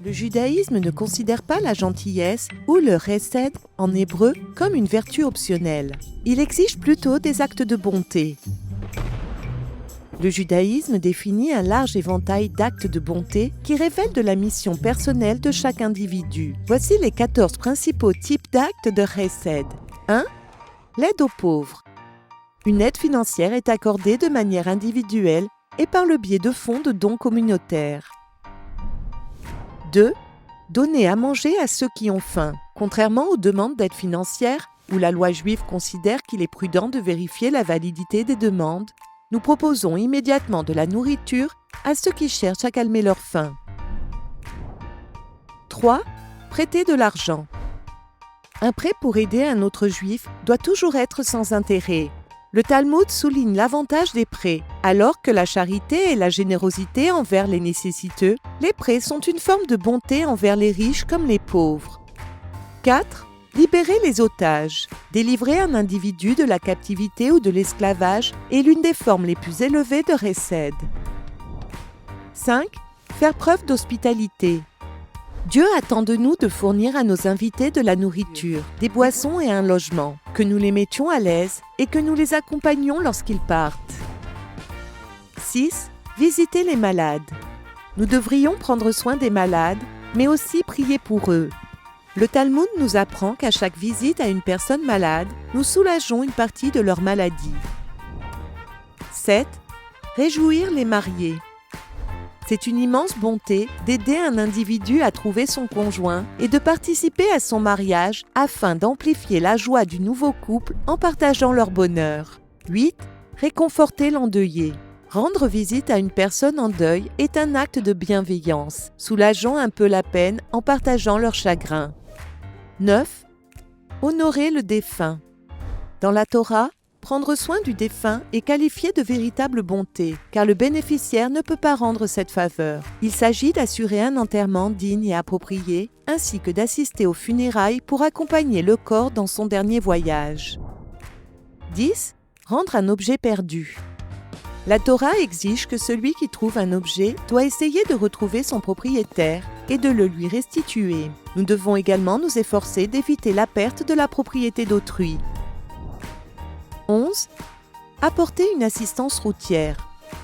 Le judaïsme ne considère pas la gentillesse ou le chesed en hébreu comme une vertu optionnelle. Il exige plutôt des actes de bonté. Le judaïsme définit un large éventail d'actes de bonté qui révèlent de la mission personnelle de chaque individu. Voici les 14 principaux types d'actes de chesed. 1. L'aide aux pauvres. Une aide financière est accordée de manière individuelle et par le biais de fonds de dons communautaires. 2. Donner à manger à ceux qui ont faim. Contrairement aux demandes d'aide financière, où la loi juive considère qu'il est prudent de vérifier la validité des demandes, nous proposons immédiatement de la nourriture à ceux qui cherchent à calmer leur faim. 3. Prêter de l'argent. Un prêt pour aider un autre juif doit toujours être sans intérêt. Le Talmud souligne l'avantage des prêts. Alors que la charité et la générosité envers les nécessiteux, les prêts sont une forme de bonté envers les riches comme les pauvres. 4. Libérer les otages. Délivrer un individu de la captivité ou de l'esclavage est l'une des formes les plus élevées de chesed. 5. Faire preuve d'hospitalité. Dieu attend de nous de fournir à nos invités de la nourriture, des boissons et un logement, que nous les mettions à l'aise et que nous les accompagnions lorsqu'ils partent. 6. Visiter les malades. Nous devrions prendre soin des malades, mais aussi prier pour eux. Le Talmud nous apprend qu'à chaque visite à une personne malade, nous soulageons une partie de leur maladie. 7. Réjouir les mariés. C'est une immense bonté d'aider un individu à trouver son conjoint et de participer à son mariage afin d'amplifier la joie du nouveau couple en partageant leur bonheur. 8. Réconforter l'endeuillé. Rendre visite à une personne en deuil est un acte de bienveillance, soulageant un peu la peine en partageant leur chagrin. 9. Honorer le défunt. Dans la Torah, prendre soin du défunt est qualifié de véritable bonté, car le bénéficiaire ne peut pas rendre cette faveur. Il s'agit d'assurer un enterrement digne et approprié, ainsi que d'assister aux funérailles pour accompagner le corps dans son dernier voyage. 10. Rendre un objet perdu. La Torah exige que celui qui trouve un objet doit essayer de retrouver son propriétaire et de le lui restituer. Nous devons également nous efforcer d'éviter la perte de la propriété d'autrui. 11. Apporter une assistance routière.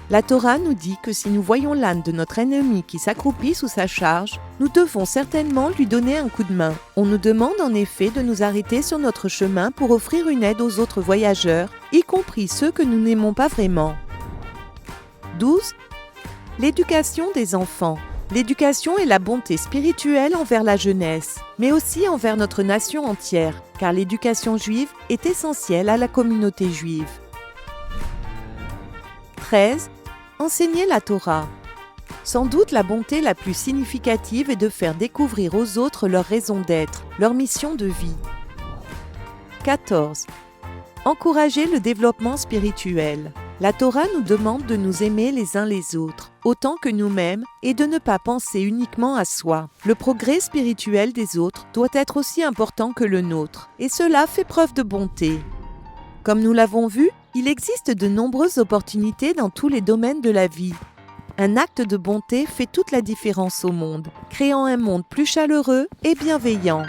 La Torah nous dit que si nous voyons l'âne de notre ennemi qui s'accroupit sous sa charge, nous devons certainement lui donner un coup de main. On nous demande en effet de nous arrêter sur notre chemin pour offrir une aide aux autres voyageurs, y compris ceux que nous n'aimons pas vraiment. 12. L'éducation des enfants. L'éducation est la bonté spirituelle envers la jeunesse, mais aussi envers notre nation entière, car l'éducation juive est essentielle à la communauté juive. 13. Enseigner la Torah. Sans doute la bonté la plus significative est de faire découvrir aux autres leur raison d'être, leur mission de vie. 14. Encourager le développement spirituel. La Torah nous demande de nous aimer les uns les autres, autant que nous-mêmes, et de ne pas penser uniquement à soi. Le progrès spirituel des autres doit être aussi important que le nôtre, et cela fait preuve de bonté. Comme nous l'avons vu, il existe de nombreuses opportunités dans tous les domaines de la vie. Un acte de bonté fait toute la différence au monde, créant un monde plus chaleureux et bienveillant.